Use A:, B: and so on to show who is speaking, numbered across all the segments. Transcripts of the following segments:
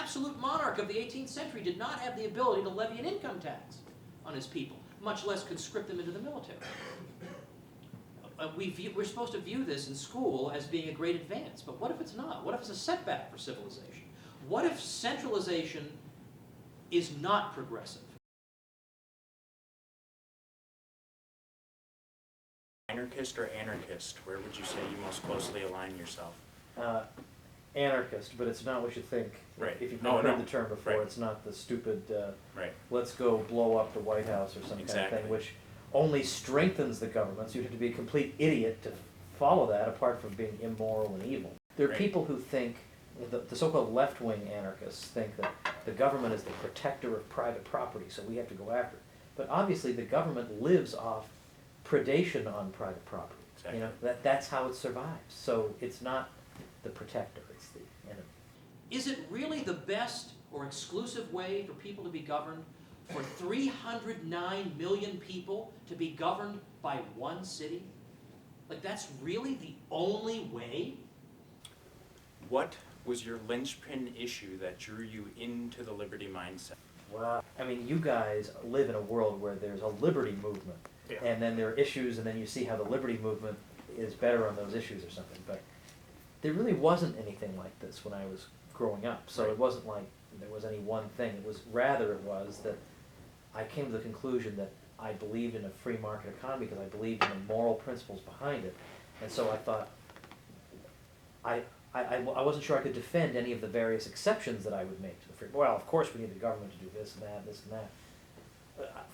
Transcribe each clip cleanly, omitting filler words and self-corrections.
A: Absolute monarch of the 18th century did not have the ability to levy an income tax on his people, much less conscript them into the military. We're supposed to view this in school as being a great advance, but what if it's not? What if it's a setback for civilization? What if centralization is not progressive?
B: Anarchist or anarchist? Where would you say you most closely align yourself?
C: Anarchist, but it's not what you think.
B: Right.
C: If you've never heard the term before,
B: Right.
C: It's not the stupid,
B: Right.
C: let's go blow up the White House or some kind of
B: Exactly.
C: thing, which only strengthens the government, so you have to be a complete idiot to follow that, apart from being immoral and evil. There are
B: Right.
C: people who think, the so-called left-wing anarchists think that the government is the protector of private property, so we have to go after it. But obviously the government lives off predation on private property.
B: Exactly.
C: You know, that's how it survives. So it's not the protector, it's the enemy.
A: Is it really the best or exclusive way for people to be governed, for 309 million people to be governed by one city? Like, that's really the only way?
B: What was your linchpin issue that drew you into the liberty mindset?
C: Wow. I mean, you guys live in a world where there's a liberty movement,
B: Yeah.
C: and then there are issues, and then you see how the liberty movement is better on those issues or something. But there really wasn't anything like this when I was growing up. So
B: Right.
C: It wasn't like there was any one thing. It was that I came to the conclusion that I believed in a free market economy because I believed in the moral principles behind it. And so I thought, I wasn't sure I could defend any of the various exceptions that I would make to the free. Well, of course we need the government to do this and that.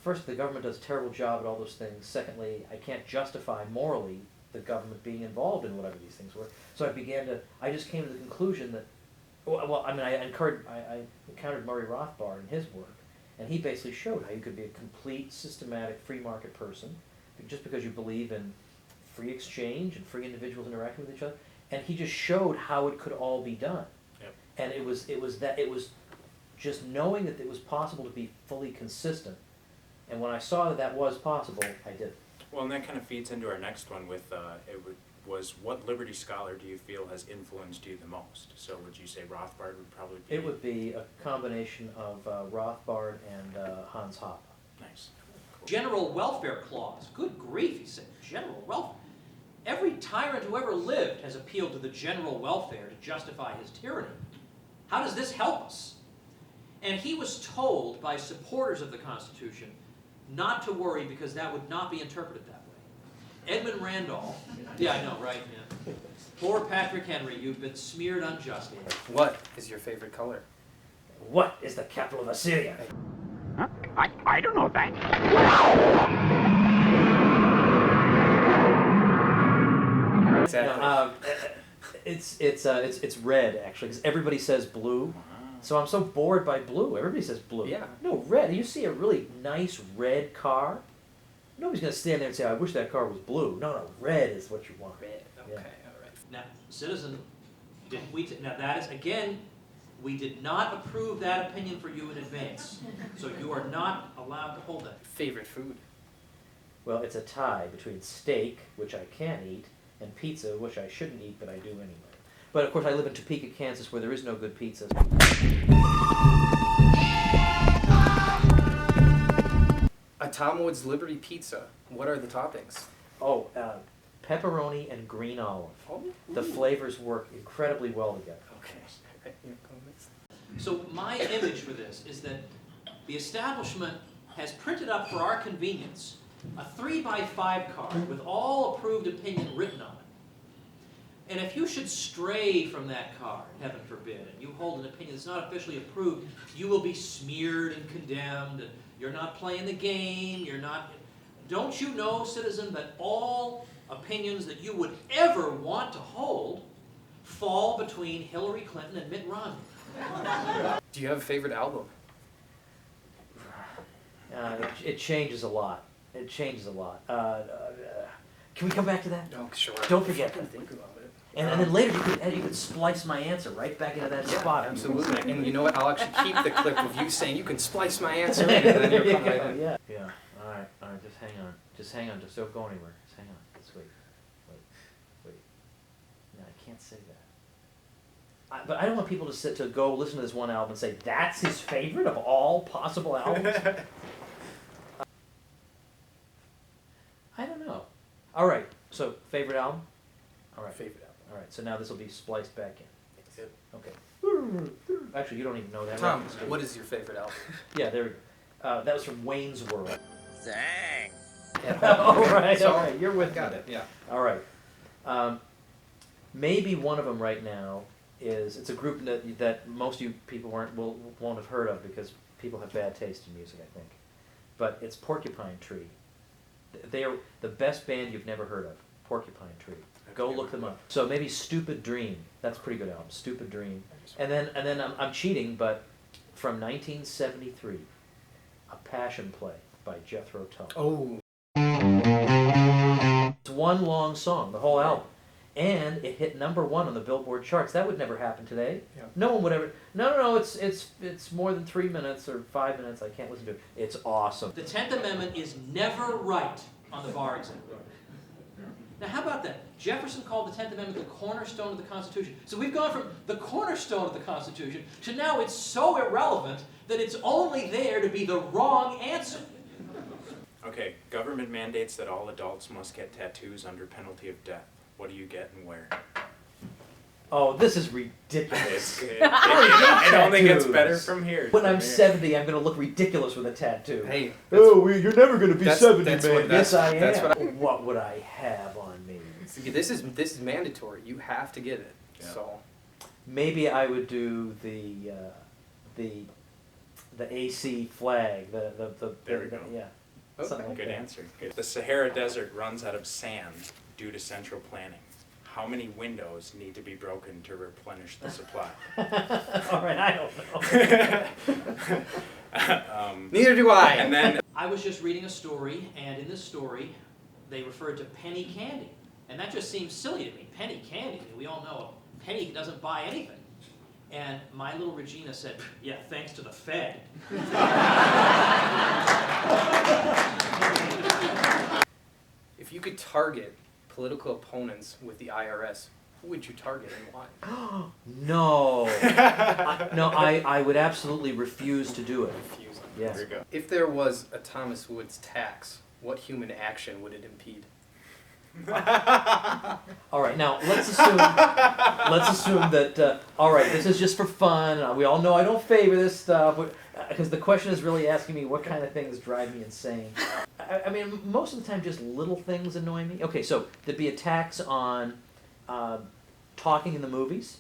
C: First, the government does a terrible job at all those things. Secondly, I can't justify morally the government being involved in whatever these things were. So I just came to the conclusion that, I encountered Murray Rothbard in his work, and he basically showed how you could be a complete, systematic, free market person, just because you believe in free exchange and free individuals interacting with each other. And he just showed how it could all be done.
B: Yep.
C: And it was just knowing that it was possible to be fully consistent. And when I saw that was possible, I did.
B: Well, and that kind of feeds into our next one with, was what liberty scholar do you feel has influenced you the most? So would you say Rothbard would probably be?
C: It would be a combination of Rothbard and Hans Hoppe.
B: Nice. Cool.
A: General welfare clause. Good grief, he said. General welfare. Every tyrant who ever lived has appealed to the general welfare to justify his tyranny. How does this help us? And he was told by supporters of the Constitution not to worry because that would not be interpreted that way. Edmund Randolph, yeah, I know, right? Yeah. Poor Patrick Henry, you've been smeared unjustly.
D: What is your favorite color?
C: What is the capital of Assyria?
E: Huh? I don't know that.
C: It's red actually, because everybody says blue. So I'm so bored by blue. Everybody says blue.
D: Yeah.
C: No, red. You see a really nice red car, nobody's gonna stand there and say, "I wish that car was blue." No, red is what you want.
D: Red. Okay.
C: Yeah.
D: All right.
A: Now, citizen, now that is, again, we did not approve that opinion for you in advance. So you are not allowed to hold that.
D: Favorite food?
C: Well, it's a tie between steak, which I can't eat, and pizza, which I shouldn't eat, but I do anyway. But of course, I live in Topeka, Kansas, where there is no good pizza.
D: A Tom Woods Liberty Pizza. What are the toppings?
C: Oh, pepperoni and green olive.
D: Oh,
C: The flavors work incredibly well together.
D: okay.
A: So my image for this is that the establishment has printed up for our convenience a 3x5 card with all approved opinion written on it. And if you should stray from that card, heaven forbid, and you hold an opinion that's not officially approved, you will be smeared and condemned, and you're not playing the game, you're not... Don't you know, citizen, that all opinions that you would ever want to hold fall between Hillary Clinton and Mitt Romney?
D: Do you have a favorite album?
C: It changes a lot. It changes a lot. Can we come back to that?
D: Oh, sure.
C: Don't forget
D: Fucking
C: that.
D: think about it.
C: And then later you could splice my answer right back into that spot.
D: Absolutely. And you know what? I'll actually keep the clip of you saying you can splice my answer in, and then you'll come right in.
C: Yeah. Yeah. All right. Just hang on. Just hang on. Just don't go anywhere. Just hang on. Just wait. No, I can't say that. But I don't want people to go listen to this one album and say that's his favorite of all possible albums. I don't know. All right. So favorite album. All right.
D: Favorite album.
C: All right. So now this will be spliced back in.
D: Yep.
C: Okay. Actually, you don't even know that.
D: Tom,
C: reference, do you?
D: what is your favorite album?
C: Yeah, there we go. That was from Wayne's World.
E: Dang.
C: all right,
D: So,
C: all right. You're with
D: Got
C: me.
D: it. Yeah.
C: All right. Maybe one of them right now is it's a group that most of you people won't have heard of because people have bad taste in music, I think. But it's Porcupine Tree. They are the best band you've never heard of. Porcupine Tree. Go look them up. So maybe Stupid Dream. That's a pretty good album. Stupid Dream. And then I'm cheating, but from 1973, A Passion Play by Jethro Tull.
D: Oh.
C: It's one long song, the whole album. And it hit #1 on the Billboard charts. That would never happen today.
D: Yeah.
C: No one would ever. No. It's more than 3 minutes or 5 minutes. I can't listen to it. It's awesome.
A: The 10th Amendment is never right on the bar exam. Now, how about that? Jefferson called the 10th Amendment the cornerstone of the Constitution. So we've gone from the cornerstone of the Constitution to now it's so irrelevant that it's only there to be the wrong answer.
B: Okay, government mandates that all adults must get tattoos under penalty of death. What do you get and where?
C: Oh, this is ridiculous.
B: It only gets
C: tattoos.
B: better from here.
C: When I'm 70, I'm going to look ridiculous with a tattoo.
D: Hey.
C: You're never going to be
D: that's-
C: 70,
D: that's
C: man.
D: what- that's-
C: Yes, I am.
D: that's what
C: What would I have on me?
D: This is mandatory. You have to get it.
B: Yeah.
D: So.
C: Maybe I would do the AC flag.
B: There we go.
C: Yeah.
D: Okay.
C: Something like
B: Good
C: that.
B: answer. Good. The Sahara Desert runs out of sand due to central planning. How many windows need to be broken to replenish the supply?
C: All right, I don't know.
D: Neither do I.
B: And then
A: I was just reading a story, and in this story, they referred to penny candy. And that just seems silly to me. Penny candy. We all know a penny doesn't buy anything. And my little Regina said, yeah, thanks to the Fed.
D: If you could target political opponents with the IRS, who would you target and why?
C: No. I would absolutely refuse to do it.
D: Refusing.
C: Yes.
B: there we go.
D: If there was a Thomas Woods tax, what human action would it impede?
C: All right, now let's assume that. All right, this is just for fun. We all know I don't favor this stuff, because the question is really asking me what kind of things drive me insane. I mean, most of the time, just little things annoy me. Okay, so there'd be a tax on talking in the movies,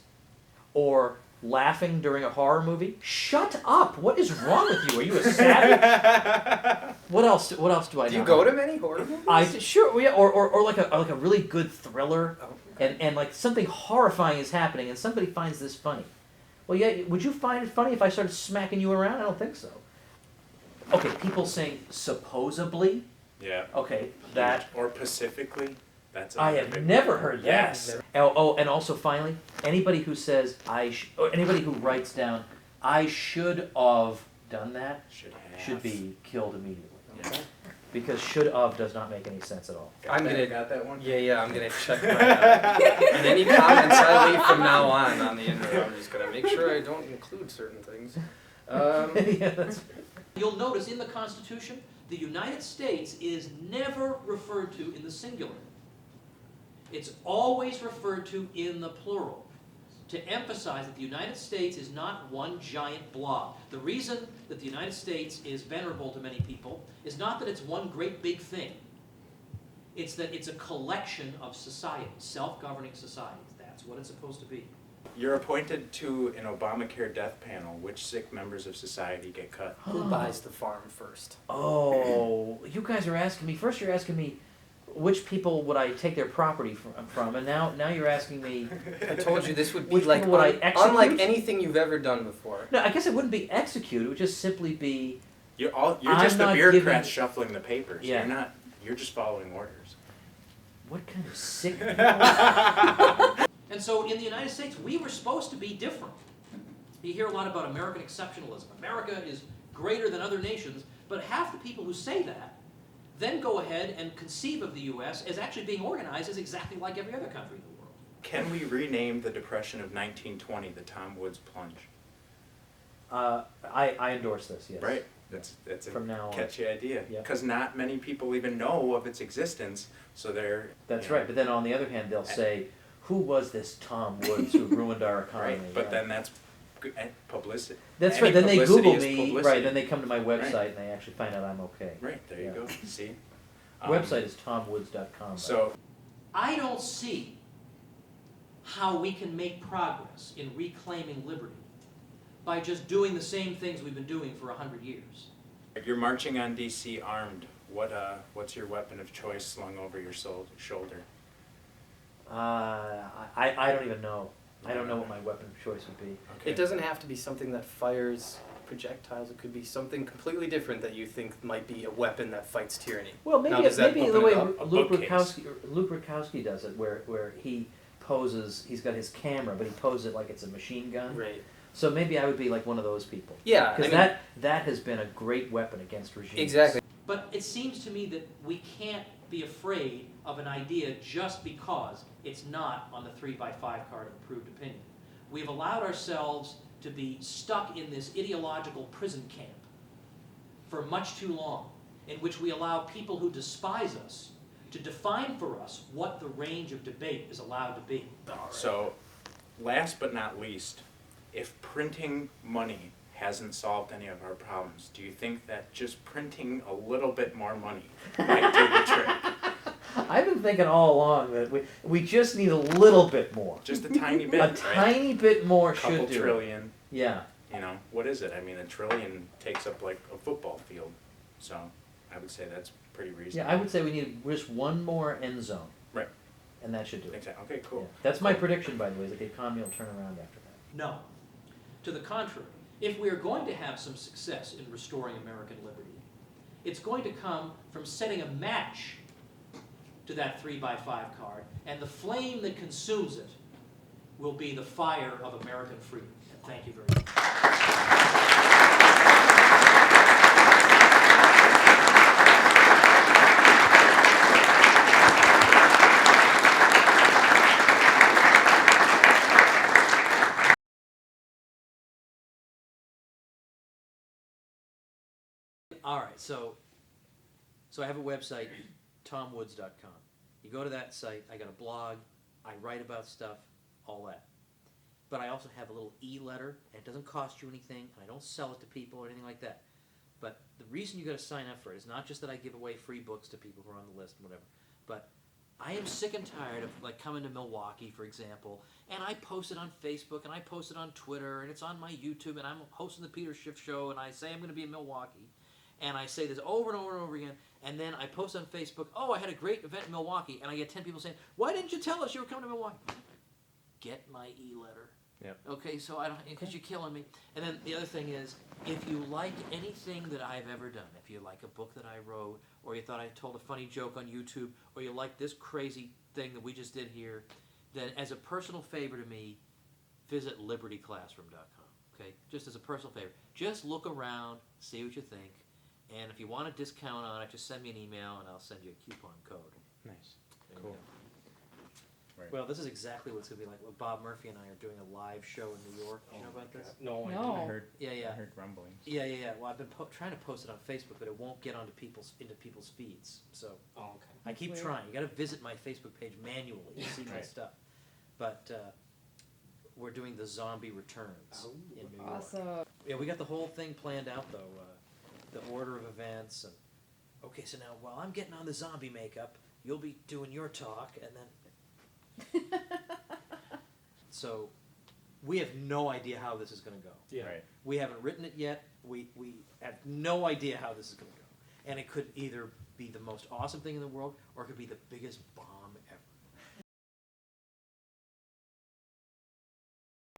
C: or laughing during a horror movie. Shut up! What is wrong with you? Are you a savage? What else do I know?
D: Do you go to many horror movies?
C: Sure, yeah, or like a really good thriller,
D: Oh, okay.
C: and like something horrifying is happening, and somebody finds this funny. Well, yeah, would you find it funny if I started smacking you around? I don't think so. Okay, people saying supposedly.
B: Yeah.
C: Okay, that
B: Or Pacifically. That's
C: I
B: another
C: have
B: big
C: never
B: one.
C: heard that.
B: Yes.
C: Oh, and also finally, anybody who says or anybody who writes down I should have done that should be killed immediately.
B: Yeah.
C: Because should of does not make any sense at all.
D: I'm gonna
B: got that one.
D: Yeah, I'm gonna check my and any comments I leave from now on the internet, I'm just gonna make sure I don't include certain things.
C: Yeah, that's
A: You'll notice in the Constitution, the United States is never referred to in the singular. It's always referred to in the plural, to emphasize that the United States is not one giant blob. The reason that the United States is venerable to many people is not that it's one great big thing. It's that it's a collection of societies, self-governing societies. That's what it's supposed to be.
B: You're appointed to an Obamacare death panel. Which sick members of society get cut?
D: Who buys the farm first?
C: Oh, you guys are asking me. First, you're asking me which people would I take their property from, and now you're asking me.
D: I told you this would be
C: Which
D: like
C: people would I execute?
D: unlike anything you've ever done before.
C: No, I guess it wouldn't be executed. It would just simply be
B: You're
C: I'm
B: just the
C: not
B: bureaucrats
C: giving-
B: shuffling the papers.
C: Yeah.
B: You're just following orders.
C: What kind of sick?
A: And so in the United States, we were supposed to be different. You hear a lot about American exceptionalism. America is greater than other nations, but half the people who say that then go ahead and conceive of the U.S. as actually being organized as exactly like every other country in the world.
B: Can we rename the Depression of 1920 the Tom Woods Plunge?
C: I endorse this. Yes.
B: Right. That's a
C: From now on.
B: catchy idea.
C: Yep.
B: Because not many people even know of its existence, so they're...
C: That's
B: you know,
C: right. But then on the other hand, they'll say, "Who was this Tom Woods who ruined our economy?"
B: Right, but then that's publicity.
C: That's
B: Any
C: right. Then they
B: publicity
C: Google
B: is
C: me.
B: publicity.
C: Right. Then they come to my website and they actually find out I'm okay.
B: Right, there you
C: Yeah.
B: go. See?
C: Website is tomwoods.com.
B: So,
A: I don't see how we can make progress in reclaiming liberty by just doing the same things we've been doing for 100 years.
B: you're marching on D.C. armed. What's your weapon of choice slung over your shoulder?
C: I don't even know. I don't know what my weapon of choice would be.
B: Okay.
D: It doesn't have to be something that fires projectiles. It could be something completely different that you think might be a weapon that fights tyranny.
C: Well,
D: Now,
C: maybe
D: does that
C: maybe
D: open
C: the way
D: it up?
B: A
C: Luke
B: bookcase.
C: Rukowski does it, where he poses. He's got his camera, but he poses it like it's a machine gun.
D: Right.
C: So maybe I would be like one of those people.
D: Yeah.
C: Because that has been a great weapon against regimes.
D: Exactly.
A: But it seems to me that we can't be afraid of an idea just because it's not on the 3x5 card of approved opinion. We've allowed ourselves to be stuck in this ideological prison camp for much too long, in which we allow people who despise us to define for us what the range of debate is allowed to be.
B: So, last but not least, if printing money hasn't solved any of our problems, do you think that just printing a little bit more money might do the trick?
C: I've been thinking all along that we just need a little bit more.
B: Just a tiny bit,
C: A
B: right?
C: tiny bit more
B: Couple
C: should do.
B: trillion.
C: Yeah.
B: You know, what is it? I mean, a trillion takes up like a football field. So, I would say that's pretty reasonable.
C: Yeah, I would say we need just one more end zone.
B: Right.
C: And that should do it.
B: Exactly. Okay, cool.
C: Yeah. That's my prediction, by the way, is that the economy will turn around after that.
A: No. To the contrary, if we are going to have some success in restoring American liberty, it's going to come from setting a match to that 3x5 card, and the flame that consumes it will be the fire of American freedom. And thank you very much. All right, so I have a website, tomwoods.com. You go to that site, I got a blog, I write about stuff, all that. But I also have a little e-letter, and it doesn't cost you anything, and I don't sell it to people or anything like that. But the reason you got to sign up for it is not just that I give away free books to people who are on the list and whatever, but I am sick and tired of like coming to Milwaukee, for example, and I post it on Facebook, and I post it on Twitter, and it's on my YouTube, and I'm hosting the Peter Schiff Show, and I say I'm going to be in Milwaukee. And I say this over and over and over again, and then I post on Facebook, oh, I had a great event in Milwaukee, and I get 10 people saying, why didn't you tell us you were coming to Milwaukee? Get my e-letter.
B: Yep.
A: Okay, so I don't, because you're killing me. And then the other thing is, if you like anything that I've ever done, if you like a book that I wrote, or you thought I told a funny joke on YouTube, or you like this crazy thing that we just did here, then as a personal favor to me, visit libertyclassroom.com. Okay, just as a personal favor. Just look around, see what you think. And if you want a discount on it, just send me an email and I'll send you a coupon code.
B: Nice.
A: There you
B: Cool.
A: go.
B: Right.
A: Well, this is exactly what it's going to be like. Well, Bob Murphy and I are doing a live show in New York. Do you know about this?
D: No.
F: No.
B: I heard
A: Yeah.
B: rumblings.
A: Yeah. Well, I've been trying to post it on Facebook, but it won't get onto people's feeds. So
D: Oh, okay.
A: I keep
F: Weird.
A: trying. You got to visit my Facebook page manually to see my
B: Right.
A: stuff. But we're doing the Zombie Returns in New York.
F: Awesome.
A: Yeah, we got the whole thing planned out though. The order of events and okay. So now while I'm getting on the zombie makeup, you'll be doing your talk, and then so we have no idea how this is going to go.
D: Yeah.
B: Right.
A: We haven't written it yet. We have no idea how this is going to go, and it could either be the most awesome thing in the world, or it could be the biggest bomb